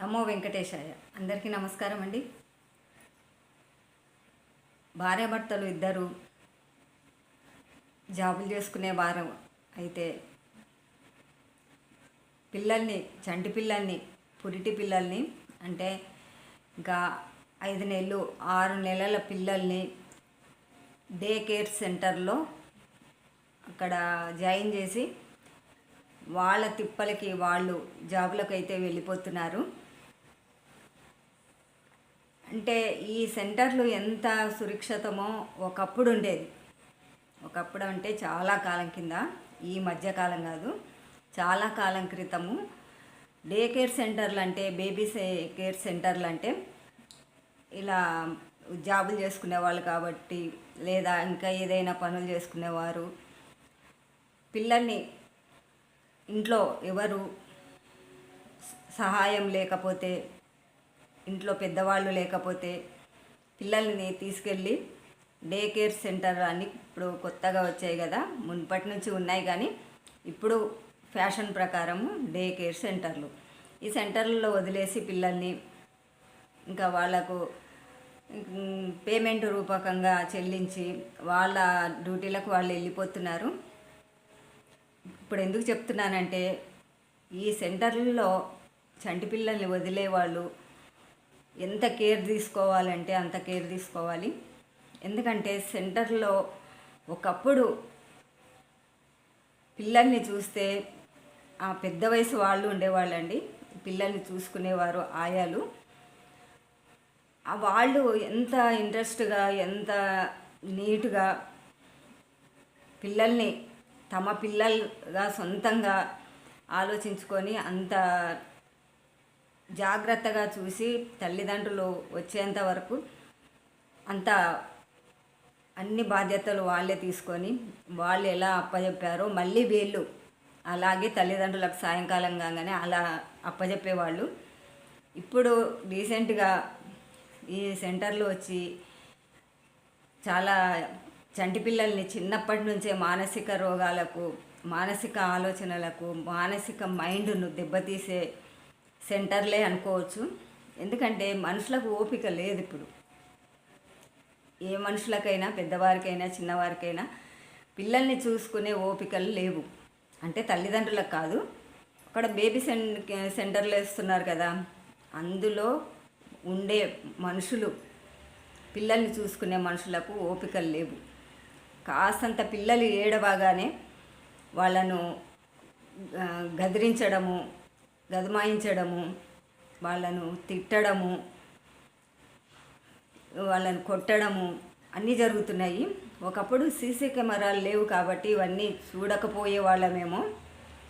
నమో వెంకటేశాయ. అందరికీ నమస్కారం అండి. భార్యాభర్తలు ఇద్దరు జాబులు చేసుకునే వారు అయితే పిల్లల్ని, చంటి పిల్లల్ని, పురిటి పిల్లల్ని అంటే ఇంకా 5 నెలలు 6 నెలల పిల్లల్ని డే కేర్ సెంటర్లో అక్కడ జాయిన్ చేసి వాళ్ళ తిప్పలకి వాళ్ళు జాబులకు అయితే వెళ్ళిపోతున్నారు. అంటే ఈ సెంటర్లు ఎంత సురక్షితమో ఒకప్పుడు ఉండేది. ఒకప్పుడు అంటే చాలా కాలం కింద, ఈ మధ్యకాలం కాదు, చాలా కాలం క్రితము డే కేర్ సెంటర్లు అంటే, బేబీ కేర్ సెంటర్లు అంటే ఇలా జాబులు చేసుకునేవాళ్ళు కాబట్టి, లేదా ఇంకా ఏదైనా పనులు చేసుకునేవారు పిల్లల్ని ఇంట్లో ఎవరు సహాయం లేకపోతే, ఇంట్లో పెద్దవాళ్ళు లేకపోతే పిల్లల్ని తీసుకెళ్ళి డే కేర్ సెంటర్ అని ఇప్పుడు కొత్తగా వచ్చాయి కదా, మున్పటి నుంచి ఉన్నాయి కానీ ఇప్పుడు ఫ్యాషన్ ప్రకారము డే కేర్ సెంటర్లు. ఈ సెంటర్లలో వదిలేసి పిల్లల్ని ఇంకా వాళ్లకు పేమెంట్ రూపకంగా చెల్లించి వాళ్ళ డ్యూటీలకు వాళ్ళు వెళ్ళిపోతున్నారు. ఇప్పుడు ఎందుకు చెప్తున్నానంటే, ఈ సెంటర్లలో చంటి పిల్లల్ని వదిలేవాళ్ళు ఎంత కేర్ తీసుకోవాలంటే అంత కేర్ తీసుకోవాలి. ఎందుకంటే సెంటర్లో ఒకప్పుడు పిల్లల్ని చూస్తే ఆ పెద్ద వయసు వాళ్ళు ఉండేవాళ్ళండి, పిల్లల్ని చూసుకునేవారు ఆయాలు. వాళ్ళు ఎంత ఇంట్రెస్ట్గా, ఎంత నీట్గా పిల్లల్ని తమ పిల్లలుగా సొంతంగా ఆలోచించుకొని అంత జాగ్రత్తగా చూసి తల్లిదండ్రులు వచ్చేంత వరకు అంత అన్ని బాధ్యతలు వాళ్ళే తీసుకొని వాళ్ళు ఎలా అప్పచెప్పారో మళ్ళీ వీళ్ళు అలాగే తల్లిదండ్రులకు సాయంకాలం కాగానే అలా అప్పచెప్పేవాళ్ళు. ఇప్పుడు రీసెంట్గా ఈ సెంటర్లో వచ్చి చాలా చంటి పిల్లల్ని చిన్నప్పటి నుంచే మానసిక రోగాలకు, మానసిక ఆలోచనలకు, మానసిక మైండ్ను దెబ్బతీసే సెంటర్లే అనుకోవచ్చు. ఎందుకంటే మనుషులకు ఓపిక లేదు ఇప్పుడు. ఏ మనుషులకైనా, పెద్దవారికైనా, చిన్నవారికైనా పిల్లల్ని చూసుకునే ఓపికలు లేవు. అంటే తల్లిదండ్రులకు కాదు, అక్కడ బేబీ సెంటర్లు వేస్తున్నారు కదా, అందులో ఉండే మనుషులు, పిల్లల్ని చూసుకునే మనుషులకు ఓపికలు లేవు. కాస్తంత పిల్లలు ఏడవగానే వాళ్ళను గదిరించడము, గదమాయించడము, వాళ్ళను తిట్టడము, వాళ్ళను కొట్టడము అన్నీ జరుగుతున్నాయి. ఒకప్పుడు సీసీ కెమెరాలు లేవు కాబట్టి ఇవన్నీ చూడకపోయే వాళ్ళమేమో,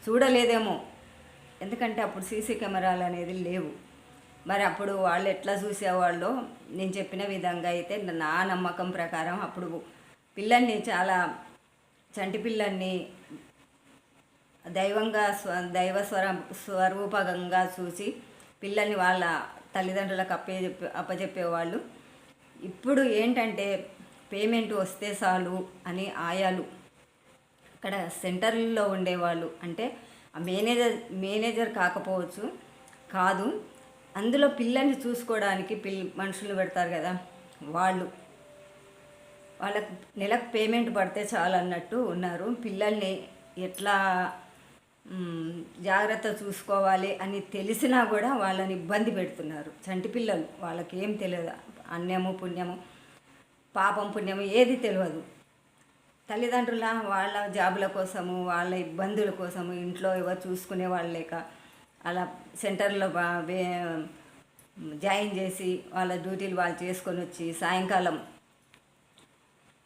చూడలేదేమో. ఎందుకంటే అప్పుడు సీసీ కెమెరాలు అనేది లేవు. మరి అప్పుడు వాళ్ళు ఎట్లా చూసేవాళ్ళో నేను చెప్పిన విధంగా అయితే నా నమ్మకం ప్రకారం అప్పుడు పిల్లల్ని, చాలా చంటి పిల్లల్ని దైవ స్వరూపంగా చూసి పిల్లల్ని వాళ్ళ తల్లిదండ్రులకు అప్పచెప్పేవాళ్ళు. ఇప్పుడు ఏంటంటే పేమెంట్ వస్తే చాలు అని ఆయాలు, అక్కడ సెంటర్లో ఉండేవాళ్ళు, అంటే మేనేజర్ కాకపోవచ్చు, కాదు, అందులో పిల్లల్ని చూసుకోవడానికి మనుషులు పెడతారు కదా, వాళ్ళకు నెలకు పేమెంట్ పడితే చాలు అన్నట్టు ఉన్నారు. పిల్లల్ని ఎట్లా జాగ్రత్త చూసుకోవాలి అని తెలిసినా కూడా వాళ్ళని ఇబ్బంది పెడుతున్నారు. చంటి పిల్లలు, వాళ్ళకి ఏం తెలియదు, అన్యము పుణ్యము, పాపం పుణ్యము ఏది తెలియదు. తల్లిదండ్రుల వాళ్ళ జాబుల కోసము, వాళ్ళ ఇబ్బందుల కోసము ఇంట్లో ఎవరు చూసుకునే వాళ్ళు లేక అలా సెంటర్లో జాయిన్ చేసి వాళ్ళ డ్యూటీలు వాళ్ళు చేసుకొని వచ్చి సాయంకాలం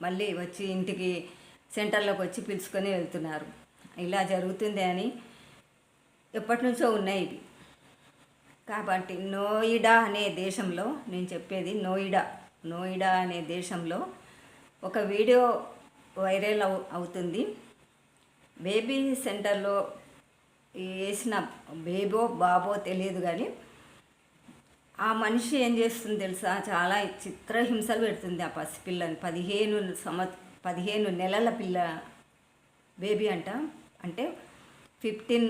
మళ్ళీ వచ్చి ఇంటికి సెంటర్లోకి వచ్చి పిలుచుకొని వెళ్తున్నారు. ఇలా జరుగుతుంది అని ఎప్పటి నుంచో ఉన్నాయి ఇవి. కాబట్టి నోయిడా అనే దేశంలో, నేను చెప్పేది నోయిడా అనే దేశంలో ఒక వీడియో వైరల్ అవుతుంది. బేబీ సెంటర్లో వేసిన బాబో తెలియదు కానీ ఆ మనిషి ఏం చేస్తుంది తెలుసా, చాలా చిత్రహింసలు పెడుతుంది ఆ పసిపిల్లని. 15 నెలల పిల్ల బేబీ అంట, అంటే 15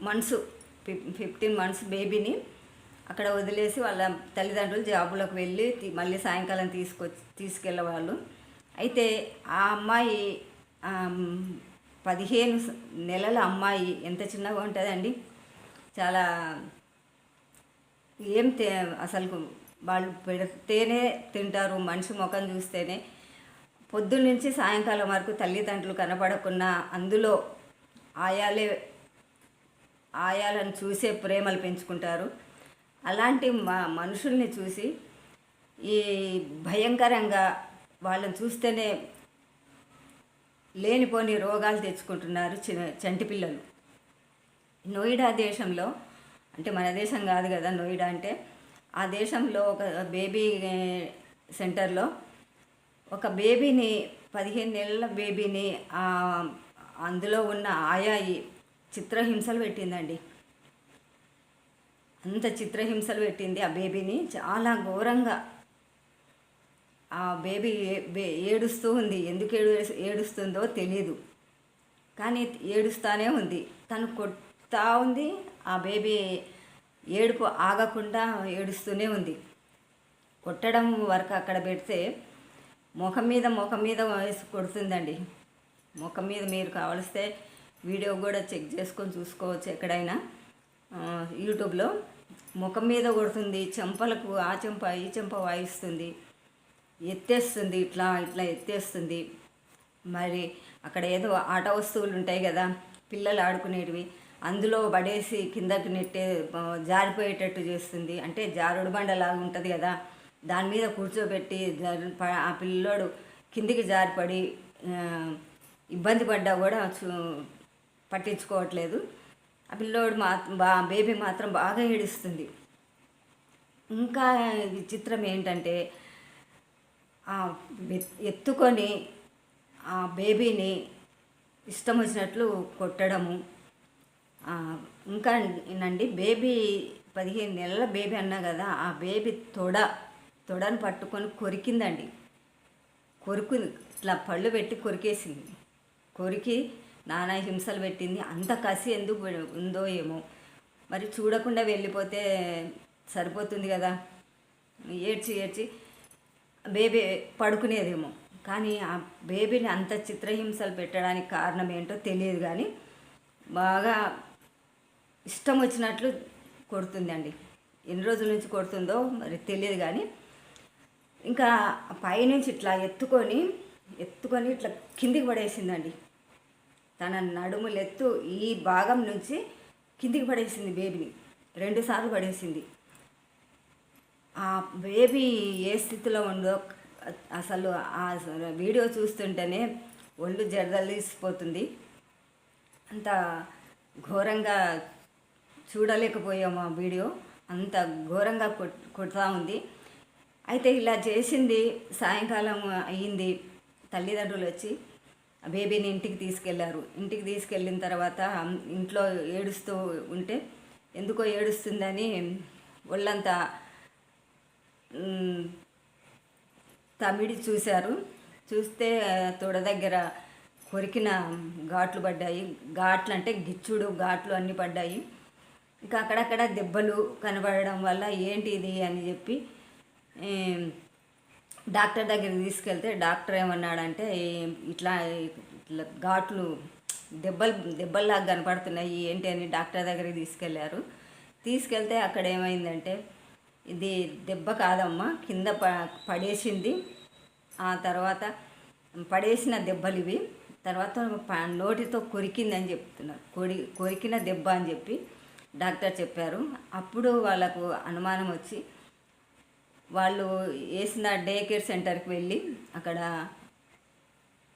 మంత్స్ 15 మంత్స్ బేబీని అక్కడ వదిలేసి వాళ్ళ తల్లిదండ్రులు జాబులకు వెళ్ళి మళ్ళీ సాయంకాలం తీసుకెళ్ళేవాళ్ళు. అయితే ఆ అమ్మాయి 15 నెలల అమ్మాయి ఎంత చిన్నగా ఉంటుందండి. చాలా అసలు వాళ్ళు పెడితేనే తింటారు. మనిషి ముఖం చూస్తేనే పొద్దున్న నుంచి సాయంకాలం వరకు తల్లిదండ్రులు కనపడకున్నా అందులో ఆయాలను చూసే ప్రేమలు పెంచుకుంటారు. అలాంటి మనుషుల్ని చూసి ఈ భయంకరంగా వాళ్ళని చూస్తేనే లేనిపోని రోగాలు తెచ్చుకుంటున్నారు చంటి పిల్లలు. నోయిడా దేశంలో, అంటే మన దేశం కాదు కదా నోయిడా అంటే, ఆ దేశంలో ఒక బేబీ సెంటర్లో ఒక బేబీని 15 నెలల బేబీని అందులో ఉన్న ఆయాయి చిత్రహింసలు పెట్టిందండి. అంత చిత్రహింసలు పెట్టింది ఆ బేబీని. చాలా ఘోరంగా ఆ బేబీ ఏడుస్తూ ఉంది. ఎందుకు ఏడుస్తుందో తెలియదు, కానీ ఏడుస్తూనే ఉంది. తను కొడతా ఉంది. ఆ బేబీ ఏడుపు ఆగకుండా ఏడుస్తూనే ఉంది. కొట్టడం వరకు అక్కడ పెడితే ముఖం మీద వేసి కొడుతుందండి. ముఖం మీద మీరు కావలిస్తే వీడియో కూడా చెక్ చేసుకొని చూసుకోవచ్చు ఎక్కడైనా యూట్యూబ్లో. ముఖం మీద కొడుతుంది. చెంపలకు ఆ చెంప ఈ చెంప వాయిస్తుంది, ఎత్తేస్తుంది, ఇట్లా ఎత్తేస్తుంది. మరి అక్కడ ఏదో ఆట వస్తువులు ఉంటాయి కదా పిల్లలు ఆడుకునేటివి, అందులో పడేసి కిందకి నెట్టే జారిపోయేటట్టు చేస్తుంది. అంటే జారుడు బండలాగా ఉంటుంది కదా, దాని మీద కూర్చోబెట్టి ఆ పిల్లోడు కిందికి జారిపడి ఇబ్బంది పడ్డా కూడా పట్టించుకోవట్లేదు. ఆ పిల్లోడు బేబీ మాత్రం బాగా ఏడుస్తుంది. ఇంకా విచిత్రం ఏంటంటే ఎత్తుకొని ఆ బేబీని ఇష్టం వచ్చినట్లు కొట్టడము. ఇంకా నండి బేబీ 15 నెలల బేబీ అన్నా కదా, ఆ బేబీ తొడను పట్టుకొని కొరికిందండి. ఇట్లా పళ్ళు పెట్టి కొరికేసింది. కొరికి నానా హింసలు పెట్టింది. అంత కసి ఎందుకు ఉందో ఏమో మరి. చూడకుండా వెళ్ళిపోతే సరిపోతుంది కదా. ఏడ్చి బేబీ పడుకునేదేమో, కానీ ఆ బేబీని అంత చిత్రహింసలు పెట్టడానికి కారణం ఏంటో తెలియదు, కానీ బాగా ఇష్టం వచ్చినట్లు కొడుతుందండి. ఎన్ని రోజుల నుంచి కొడుతుందో మరి తెలియదు, కానీ ఇంకా పైనుంచి ఇట్లా ఎత్తుకొని ఇట్లా కిందికి పడేసిందండి. తన నడుములెత్తు ఈ భాగం నుంచి కిందికి పడేసింది బేబీని. 2 సార్లు పడేసింది. ఆ బేబీ ఏ స్థితిలో ఉందో అసలు ఆ వీడియో చూస్తుంటేనే ఒళ్ళు జర్దలిసిపోతుంది. అంత ఘోరంగా చూడలేకపోయాము ఆ వీడియో. అంత ఘోరంగా కొడుతూ ఉంది. అయితే ఇలా చేసింది. సాయంకాలం అయ్యింది. తల్లిదండ్రులు వచ్చి ఆ బేబీని ఇంటికి తీసుకెళ్లారు. ఇంటికి తీసుకెళ్ళిన తర్వాత ఇంట్లో ఏడుస్తూ ఉంటే ఎందుకో ఏడుస్తుందని ఒళ్ళంతా తమిడి చూశారు. చూస్తే తొడ దగ్గర కొరికిన ఘాట్లు పడ్డాయి. ఘాట్లు అంటే గిచ్చుడు ఘాట్లు అన్నీ పడ్డాయి. ఇంకా అక్కడక్కడ దెబ్బలు కనబడడం వల్ల ఏంటి ఇది అని చెప్పి డాక్టర్ దగ్గరికి తీసుకెళ్తే డాక్టర్ ఏమన్నాడంటే ఇట్లా ఘాట్లు దెబ్బల్లాగా కనపడుతున్నాయి ఏంటి అని డాక్టర్ దగ్గరికి తీసుకెళ్తే అక్కడ ఏమైందంటే ఇది దెబ్బ కాదమ్మా, కింద పడేసింది. ఆ తర్వాత పడేసిన దెబ్బలు ఇవి. తర్వాత నోటితో కొరికిందని చెప్తున్నారు. కొరికిన దెబ్బ అని చెప్పి డాక్టర్ చెప్పారు. అప్పుడు వాళ్ళకు అనుమానం వచ్చి వాళ్ళు వేసిన డే కేర్ సెంటర్కి వెళ్ళి అక్కడ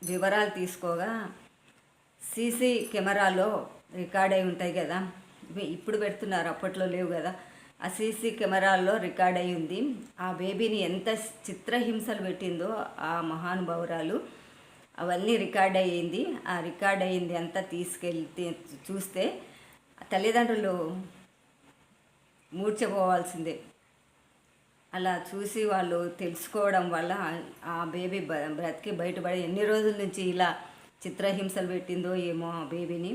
వివరాలు తీసుకోగా సీసీ కెమెరాలో రికార్డ్ అయి ఉంటాయి కదా, ఇప్పుడు పెడుతున్నారు, అప్పట్లో లేవు కదా. ఆ సీసీ కెమెరాల్లో రికార్డ్ అయి ఉంది. ఆ బేబీని ఎంత చిత్రహింసలు పెట్టిందో ఆ మహానుభావురాలు, అవన్నీ రికార్డ్ అయ్యింది. ఆ రికార్డ్ అయ్యింది అంతా తీసుకెళ్తే చూస్తే తల్లిదండ్రులు మూర్ఛపోవాల్సిందే. అలా చూసి వాళ్ళు తెలుసుకోవడం వల్ల ఆ బేబీ బ్రతికి బయటపడి ఎన్ని రోజుల నుంచి ఇలా చిత్రహింసలు పెట్టిందో ఏమో ఆ బేబీని.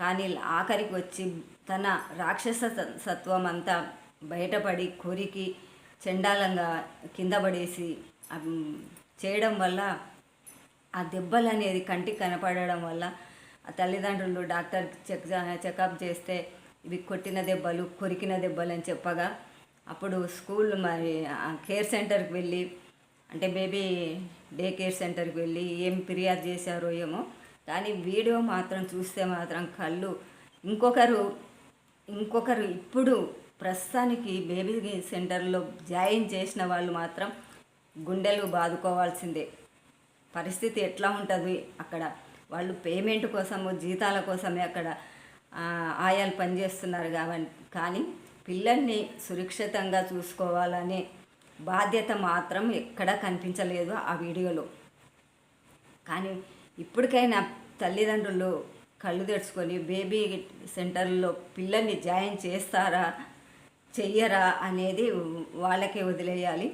కానీ ఆఖరికి వచ్చి తన రాక్షస సత్వం అంతా బయటపడి కొరికి చెండాలంగా కింద పడేసి చేయడం వల్ల ఆ దెబ్బలు అనేది కంటికి కనపడడం వల్ల ఆ తల్లిదండ్రులు డాక్టర్ చెకప్ చేస్తే ఇవి కొట్టిన దెబ్బలు కొరికిన దెబ్బలు అని చెప్పగా అప్పుడు స్కూల్ మరి కేర్ సెంటర్కి వెళ్ళి అంటే బేబీ డే కేర్ సెంటర్కి వెళ్ళి ఏం ఫిర్యాదు చేశారో ఏమో, కానీ వీడియో మాత్రం చూస్తే మాత్రం కళ్ళు ఇంకొకరు ఇప్పుడు ప్రస్తుతానికి బేబీ సెంటర్లో జాయిన్ చేసిన వాళ్ళు మాత్రం గుండెలు బాదుకోవాల్సిందే. పరిస్థితి ఎట్లా ఉంటుంది అక్కడ, వాళ్ళు పేమెంట్ కోసము జీతాల కోసమే అక్కడ ఆయాలు పనిచేస్తున్నారు కానీ పిల్లల్ని సురక్షితంగా చూసుకోవాలనే బాధ్యత మాత్రం ఎక్కడా కనిపించలేదు ఆ వీడియోలో. కానీ ఇప్పటికైనా తల్లిదండ్రులు కళ్ళు తెరుచుకొని బేబీ సెంటర్లో పిల్లల్ని జాయిన్ చేస్తారా చెయ్యరా అనేది వాళ్ళకే వదిలేయాలి.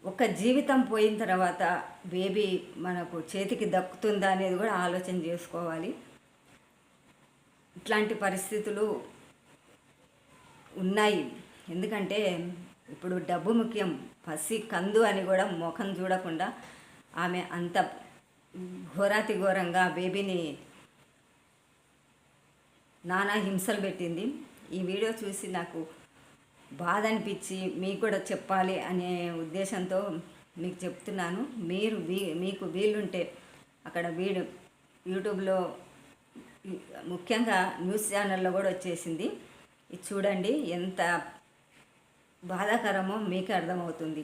ఒక జీవితం పోయిన తర్వాత బేబీ మనకు చేతికి దక్కుతుందా అనేది కూడా ఆలోచన చేసుకోవాలి. ఇట్లాంటి పరిస్థితులు ఉన్నాయి. ఎందుకంటే ఇప్పుడు డబ్బు ముఖ్యం, పసి కందు అని కూడా ముఖం చూడకుండా ఆమె అంత ఘోరాతి ఘోరంగా బేబీని నానా హింసలు పెట్టింది. ఈ వీడియో చూసి నాకు బాధ అనిపించి మీకు కూడా చెప్పాలి అనే ఉద్దేశంతో మీకు చెప్తున్నాను. మీకు వీలుంటే అక్కడ యూట్యూబ్లో ముఖ్యంగా న్యూస్ ఛానల్లో కూడా వచ్చేసింది, ఇది చూడండి. ఎంత బాధాకరమో మీకు అర్థమవుతుంది.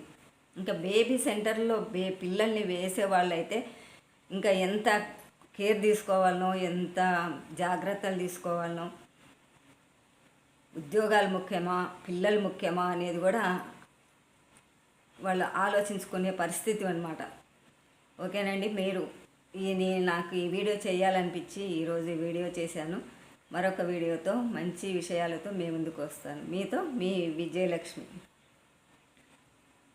ఇంకా బేబీ సెంటర్లో పిల్లల్ని వేసే వాళ్ళైతే ఇంకా ఎంత కేర్ తీసుకోవాలనో, ఎంత జాగ్రత్తలు తీసుకోవాలనో, ఉద్యోగాలు ముఖ్యమా పిల్లలు ముఖ్యమా అనేది కూడా వాళ్ళు ఆలోచించుకునే పరిస్థితి అన్నమాట. ఓకేనండి, నాకు ఈ వీడియో చేయాలనిపించి ఈరోజు ఈ వీడియో చేశాను. మరొక వీడియోతో మంచి విషయాలతో మీ ముందుకు వస్తాను. మీతో మీ విజయలక్ష్మి.